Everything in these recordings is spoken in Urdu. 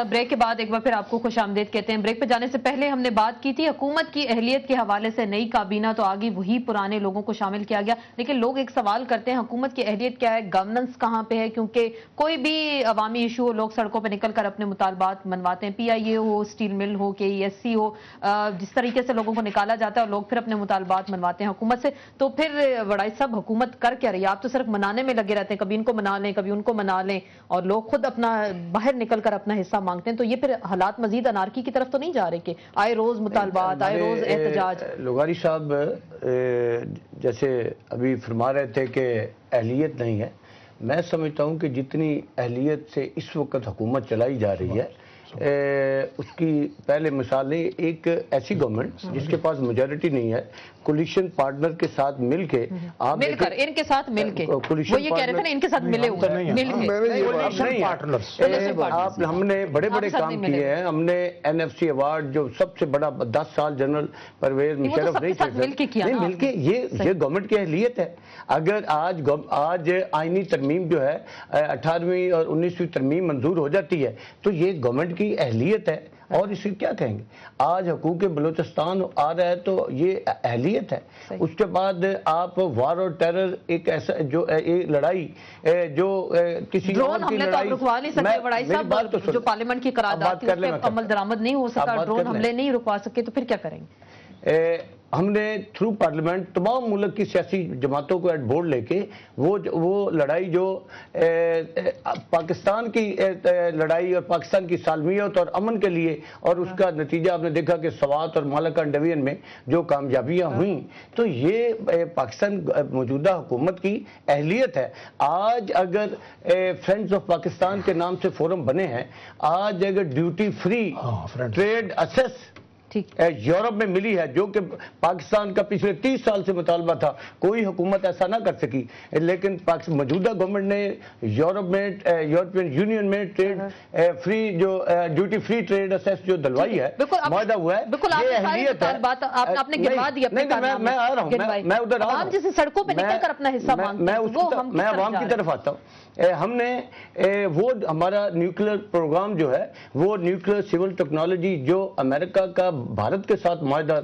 بریک کے بعد ایک بار پھر آپ کو خوش آمدید کہتے ہیں. بریک پہ جانے سے پہلے ہم نے بات کی تھی حکومت کی اہلیت کے حوالے سے نئی کابینہ تو آگئی, وہی پرانے لوگوں کو شامل کیا گیا, لیکن لوگ ایک سوال کرتے ہیں حکومت کی اہلیت کیا ہے, گورننس کہاں پہ ہے, کیونکہ کوئی بھی عوامی ایشو ہو لوگ سڑکوں پہ نکل کر اپنے مطالبات منواتے ہیں, پی آئی اے ہو, اسٹیل مل ہو, کے ای ایس سی ہو, جس طریقے سے لوگوں کو نکالا جاتا ہے اور لوگ پھر اپنے مطالبات منواتے ہیں حکومت سے. تو پھر وڈائی صاحب حکومت کر کیا رہی ہے؟ آپ تو صرف منانے میں لگے رہتے ہیں, کبھی ان کو منا لیں کبھی ان کو منا لیں, اور لوگ خود اپنا باہر نکل کر اپنا حصہ مانگتے ہیں. تو یہ پھر حالات مزید انارکی کی طرف تو نہیں جا رہے کہ آئے روز مطالبات, آئے روز احتجاج؟ لغاری صاحب جیسے ابھی فرما رہے تھے کہ اہلیت نہیں ہے, میں سمجھتا ہوں کہ جتنی اہلیت سے اس وقت حکومت چلائی جا رہی ہے اس کی پہلے مثال ہے ایک ایسی گورنمنٹ جس کے پاس میجورٹی نہیں ہے, کولیشن پارٹنر کے ساتھ مل کے, آپ مل کر ان کے ساتھ مل کے, وہ یہ کہہ رہے تھے نا ان کے ساتھ ملے ہوئے, ہم نے بڑے بڑے کام کیے ہیں. ہم نے این ایف سی ایوارڈ جو سب سے بڑا 10 سال جنرل پرویز مشرف نہیں مل کے, یہ گورنمنٹ کی اہلیت ہے. اگر آج آئینی ترمیم جو ہے 18ویں اور 19ویں ترمیم منظور ہو جاتی ہے تو یہ گورنمنٹ کی اہلیت ہے, اور اسے کیا کہیں گے. آج حقوق بلوچستان آ رہا ہے تو یہ اہلیت ہے. اس کے بعد آپ وار اور ٹیرر ایک ایسا جو لڑائی جو کسی ڈرون حملے تو آپ رکوا نہیں سکتے وڈائی صاحب, جو پارلیمنٹ کی قرارداد تھی اس پہ عمل درآمد نہیں ہو سکا, ڈرون حملے نہیں رکوا سکے, تو پھر کیا کریں گے؟ ہم نے تھرو پارلیمنٹ تمام ملک کی سیاسی جماعتوں کو ایٹ بورڈ لے کے وہ لڑائی جو پاکستان کی لڑائی اور پاکستان کی سالمیت اور امن کے لیے, اور اس کا نتیجہ آپ نے دیکھا کہ سوات اور مالاکان ڈویژن میں جو کامیابیاں ہوئیں, تو یہ پاکستان موجودہ حکومت کی اہلیت ہے. آج اگر فرینڈز آف پاکستان کے نام سے فورم بنے ہیں, آج اگر duty free trade access Europe میں ملی ہے, جو کہ پاکستان کا پچھلے 30 سال سے مطالبہ تھا, کوئی حکومت ایسا نہ کر سکی, لیکن موجودہ گورنمنٹ نے یورپ میں یورپین یونین میں ٹریڈ فری جو ڈیوٹی فری ٹریڈ اسیس جو دلوائی ہے, معاہدہ ہوا ہے, یہ اہلیت ہے. میں آ رہا ہوں, میں ادھر آ رہا ہوں, جیسے سڑکوں پہ نکل کر اپنا حصہ میں عوام کی طرف آتا ہوں. ہم نے وہ ہمارا نیوکلیر پروگرام جو ہے, وہ نیوکلیر سول ٹیکنالوجی جو امریکہ کا بھارت کے ساتھ معاہدہ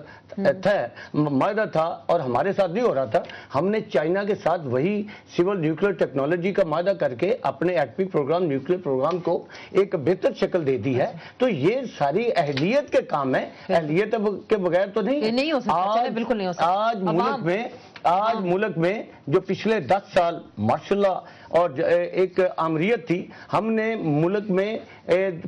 تھا اور ہمارے ساتھ نہیں ہو رہا تھا, ہم نے چائنا کے ساتھ وہی سول نیوکلیر ٹیکنالوجی کا معاہدہ کر کے اپنے ایٹمی پروگرام نیوکلیر پروگرام کو ایک بہتر شکل دے دی ہے. تو یہ ساری اہلیت کے کام ہیں, اہلیت کے بغیر تو نہیں ہو سکتا, بالکل نہیں ہو سکتا. آج ملک میں جو پچھلے 10 سال ماشاءاللہ اور ایک آمریت تھی, ہم نے ملک میں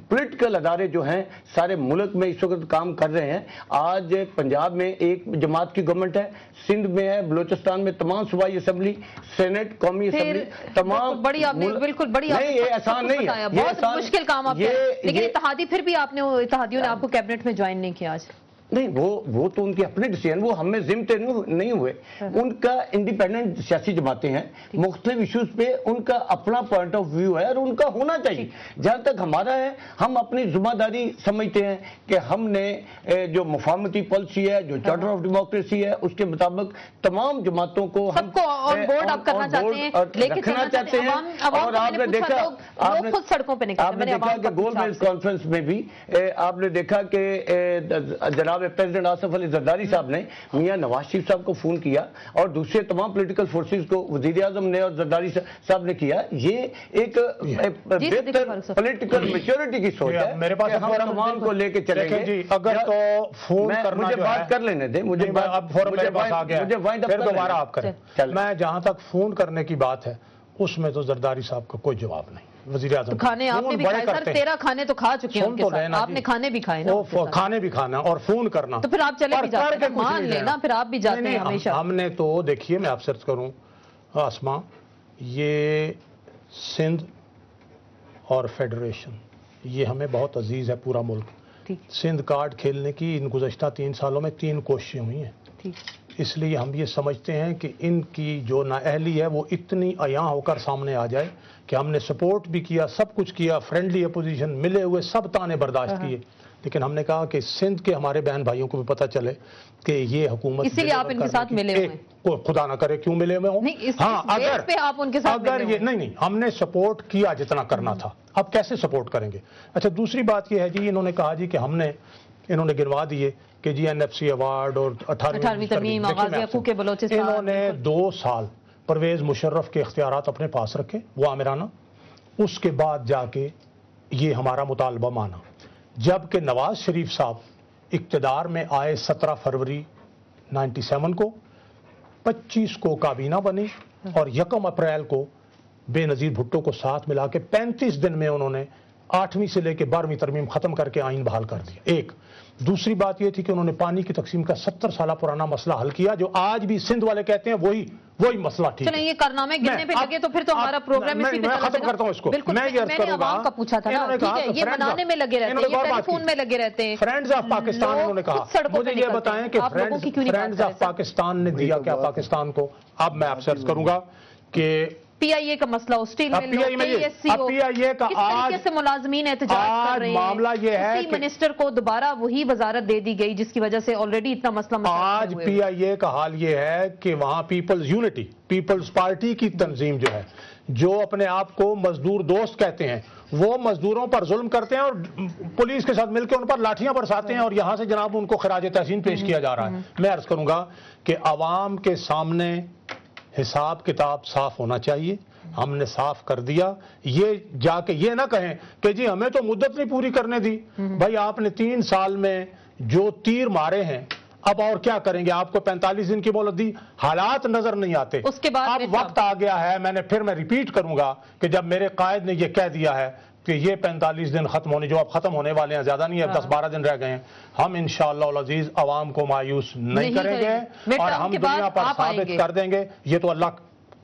پولیٹیکل ادارے جو ہیں سارے ملک میں اس وقت کام کر رہے ہیں. آج پنجاب میں ایک جماعت کی گورنمنٹ ہے, سندھ میں ہے, بلوچستان میں تمام صوبائی اسمبلی, سینٹ, قومی اسمبلی, تمام. بالکل بڑی نہیں, یہ آسان نہیں ہے, بہت مشکل کام آپ کے, لیکن اتحادی پھر بھی اتحادیوں نے آپ کو کیبنٹ میں جوائن نہیں کیا آج. نہیں, وہ تو ان کی اپنے ڈیسیژن, وہ ہم میں ذمتے نہیں ہوئے. ان کا انڈیپینڈنٹ سیاسی جماعتیں ہیں, مختلف ایشوز پہ ان کا اپنا پوائنٹ آف ویو ہے اور ان کا ہونا چاہیے. جہاں تک ہمارا ہے, ہم اپنی ذمہ داری سمجھتے ہیں کہ ہم نے جو مفاہمتی پالیسی ہے, جو چارٹر آف ڈیموکریسی ہے, اس کے مطابق تمام جماعتوں کو ہم رکھنا چاہتے ہیں. اور آپ نے دیکھا کہ گول میز کانفرنس میں بھی آپ نے دیکھا کہ جناب پریزیڈنٹ آصف علی زرداری صاحب نے میاں نواز شریف صاحب کو فون کیا اور دوسرے تمام پولیٹیکل فورسز کو وزیر اعظم نے اور زرداری صاحب نے کیا. یہ ایک بہتر پولیٹیکل میچورٹی کی سوچ ہے. میرے پاس ہم تمام کو لے کے چلیں گے. اگر تو فون کرنا مجھے بات کر لینے دیں, مجھے دوبارہ آپ کریں. میں جہاں تک فون کرنے کی بات ہے اس میں تو زرداری صاحب کا کوئی جواب نہیں. وزیر اعظم کھانے آپ نے بھی کھائے سر, 13 کھانے تو کھا چکے ہیں, آپ نے کھانے بھی کھائے نا, کھانے بھی کھانا اور فون کرنا, تو پھر آپ چلے بھی جاتے ہیں, مان لینا پھر آپ بھی جاتے ہیں ہمیشہ. ہم نے تو دیکھیے, میں آپ سے عرض کروں آسما, یہ سندھ اور فیڈریشن یہ ہمیں بہت عزیز ہے, پورا ملک. سندھ کارڈ کھیلنے کی ان گزشتہ 3 سالوں میں 3 کوششیں ہوئی ہیں, اس لیے ہم یہ سمجھتے ہیں کہ ان کی جو نااہلی ہے وہ اتنی عیاں ہو کر سامنے آ جائے کہ ہم نے سپورٹ بھی کیا, سب کچھ کیا, فرینڈلی اپوزیشن ملے ہوئے سب تانے برداشت کیے, لیکن ہم نے کہا کہ سندھ کے ہمارے بہن بھائیوں کو بھی پتہ چلے کہ یہ حکومت اسی لیے آپ ان کے ساتھ ملے ہوئے ہیں، خدا نہ کرے کیوں ملے ہوئے ہوں۔ ہاں اگر آپ ان کے ساتھ نہیں ہم نے سپورٹ کیا جتنا کرنا تھا، اب کیسے سپورٹ کریں گے؟ اچھا دوسری بات یہ ہے جی، انہوں نے کہا جی کہ انہوں نے گنوا دیے کہ جی NFC ایوارڈ اور 18ویں ترمیم، انہوں نے 2 سال پرویز مشرف کے اختیارات اپنے پاس رکھے وہ آمرانہ، اس کے بعد جا کے یہ ہمارا مطالبہ مانا، جبکہ نواز شریف صاحب اقتدار میں آئے 17 فروری 97 کو، 25 کو کابینہ بنی اور 1 اپریل کو بے نظیر بھٹو کو ساتھ ملا کے 35 دن میں انہوں نے 8ویں سے لے کے 12ویں ترمیم ختم کر کے آئین بحال کر دیا۔ ایک دوسری بات یہ تھی کہ انہوں نے پانی کی تقسیم کا 70 سالہ پرانا مسئلہ حل کیا، جو آج بھی سندھ والے کہتے ہیں وہی مسئلہ ٹھیک ہے۔ چلیں یہ کارنامے گننے پہ لگے تو پھر تو ہمارا پروگرام اسی پہ ختم کرتا ہوں اس کو۔ میں یہ عرض کروں گا، عوام کا پوچھا تھا نا، ٹھیک ہے یہ بنانے میں لگے رہتے ہیں، یہ ٹیلی فون میں لگے رہتے ہیں، فرینڈز آف پاکستان انہوں نے کہا، مجھے یہ بتائیں کہ فرینڈز آف پاکستان نے دیا کیا پاکستان کو؟ اب میں آپ سے عرض کروں گا کہ PIA کا مسئلہ ہو، اسٹیل مل ہو، KSC ہو، کس طریقے سے ملازمین احتجاج کر رہے ہیں، معاملہ یہ ہے اسی منسٹر کو دوبارہ وہی وزارت دے دی گئی جس کی وجہ سے آلریڈی اتنا مسئلہ آج PIA کا حال یہ ہے کہ وہاں پیپلز یونٹی، پیپلز پارٹی کی تنظیم جو ہے، جو اپنے آپ کو مزدور دوست کہتے ہیں، وہ مزدوروں پر ظلم کرتے ہیں اور پولیس کے ساتھ مل کے ان پر لاٹھیاں برساتے ہیں اور یہاں سے جناب ان کو خراج تحسین پیش کیا جا رہا ہے۔ میں عرض کروں گا کہ عوام کے سامنے حساب کتاب صاف ہونا چاہیے، ہم نے صاف کر دیا۔ یہ جا کے یہ نہ کہیں کہ جی ہمیں تو مدت نہیں پوری کرنے دی، بھائی آپ نے 3 سال میں جو تیر مارے ہیں اب اور کیا کریں گے؟ آپ کو 45 دن کی مہلت دی، حالات نظر نہیں آتے، اس کے بعد اب وقت آ گیا ہے۔ میں ریپیٹ کروں گا کہ جب میرے قائد نے یہ کہہ دیا ہے کہ یہ 45 دن ختم ہونے جو اب ختم ہونے والے ہیں، زیادہ نہیں ہے، 10-12 دن رہ گئے ہیں، ہم انشاءاللہ العزیز عوام کو مایوس نہیں کریں گے اور ہم دنیا پر ثابت کر دیں گے۔ یہ تو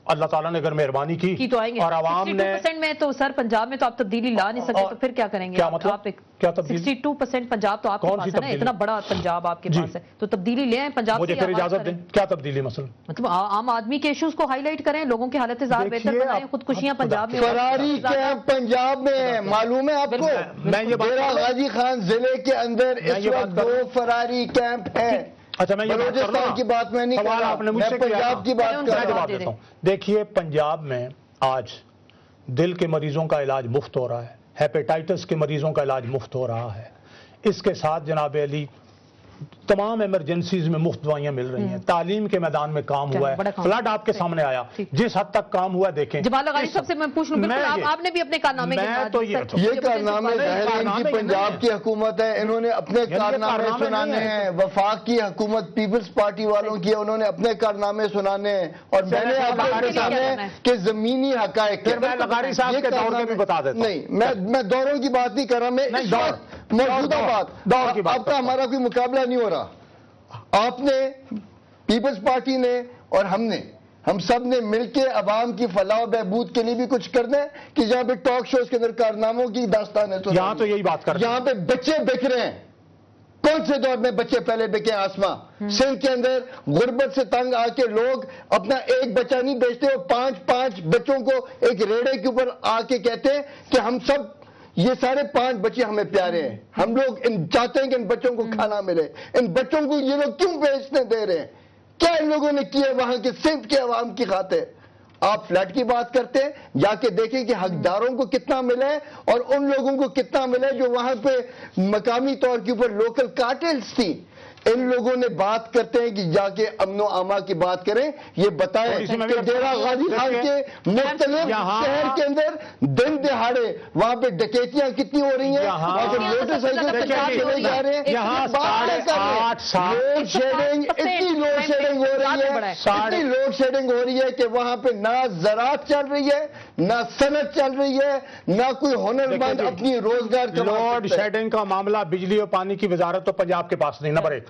اللہ تعالیٰ نے اگر مہربانی کی تو آئیں گے، اور عوام نے 62% میں تو سر پنجاب میں تو آپ تبدیلی لا نہیں سکتے، تو پھر کیا کریں گے؟ کیا مطلب؟ کیا تبدیلی؟ 62% پنجاب تو آپ کے پاس ہے نا، اتنا بڑا پنجاب آپ کے پاس ہے، تو تبدیلی لے آئیں پنجاب سے۔ مجھے پھر اجازت دیں، کیا تبدیلی مثلا؟ مطلب عام آدمی کے ایشوز کو ہائی لائٹ کریں، لوگوں کی حالت زار بہتر بنائیں، خودکشیاں پنجاب میں، فراری کیمپ پنجاب میں معلوم ہے آپ کو؟ ڈیرہ غازی خان ضلع کے اندر اس وقت 2 فراری کیمپ ہیں۔ اچھا میں یہ بلوچستان کی بات میں نہیں کر رہا، میں پنجاب کی بات کر رہا ہوں۔ دیکھیے پنجاب میں آج دل کے مریضوں کا علاج مفت ہو رہا ہے، ہیپیٹائٹس کے مریضوں کا علاج مفت ہو رہا ہے، اس کے ساتھ جناب علی تمام ایمرجنسیز میں مفت دوائیاں مل رہی ہیں، تعلیم کے میدان میں کام ہوا ہے، فلڈ آپ کے سامنے آیا، جس حد تک کام ہوا ہے دیکھیں۔ جمال غاری صاحب سے میں پوچھ لوں، بالکل آپ نے بھی اپنے کارنامے کے بعد یہ کارنامے ظاہر ان کی پنجاب کی حکومت ہے، انہوں نے اپنے کارنامے سنانے ہیں، وفاق کی حکومت پیپلز پارٹی والوں کی، انہوں نے اپنے کارنامے سنانے ہیں، اور میں نے آپ کے سامنے کہ زمینی حقائق لغاری صاحب کے دور کے بھی بتا دیتا ہوں۔ نہیں میں دوروں کی بات نہیں کر رہا، میں اس وقت موجودہ بات، آپ کا ہمارا کوئی مقابلہ نہیں ہو رہا۔ آپ نے، پیپلز پارٹی نے اور ہم سب نے مل کے عوام کی فلاح و بہبود کے لیے بھی کچھ کرنا ہے کہ جہاں پہ ٹاک شوز کے اندر کارناموں کی داستان ہے، یہاں تو یہی بات کر رہے ہیں، یہاں پہ بچے بک رہے ہیں۔ کون سے دور میں بچے پہلے بکے؟ آسماں سندھ کے اندر غربت سے تنگ آ کے لوگ اپنا ایک بچہ نہیں بیچتے، اور 5 بچوں کو ایک ریڑے کے اوپر آ کے کہتے ہیں کہ ہم سب یہ سارے 5 بچے ہمیں پیارے ہیں، ہم لوگ چاہتے ہیں کہ ان بچوں کو کھانا ملے، ان بچوں کو یہ لوگ کیوں بیچنے دے رہے ہیں؟ کیا ان لوگوں نے کیا وہاں کے سندھ کے عوام کی خاطر؟ آپ فلیٹ کی بات کرتے ہیں، جا کے دیکھیں کہ حقداروں کو کتنا ملا ہے اور ان لوگوں کو کتنا ملا ہے جو وہاں پہ مقامی طور کے اوپر لوکل کارٹلز تھی۔ ان لوگوں نے بات کرتے ہیں کہ جا کے امن و اما کی بات کریں، یہ بتائیں کہ ڈیرہ غازی خان کے مختلف شہر کے اندر دن دہاڑے وہاں پہ ڈکیتیاں کتنی ہو رہی ہیں، وہاں پہ موٹر سائیکل چلے جا رہے ہیں، لوڈ شیڈنگ، اتنی لوڈ شیڈنگ ہو رہی ہے، اتنی لوڈ شیڈنگ ہو رہی ہے کہ وہاں پہ نہ زراعت چل رہی ہے، نہ صنعت چل رہی ہے، نہ کوئی ہنرمند اپنی روزگار کا۔ لوڈ شیڈنگ کا معاملہ بجلی اور پانی کی وزارت تو پنجاب کے پاس نہیں، نمبر 1۔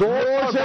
200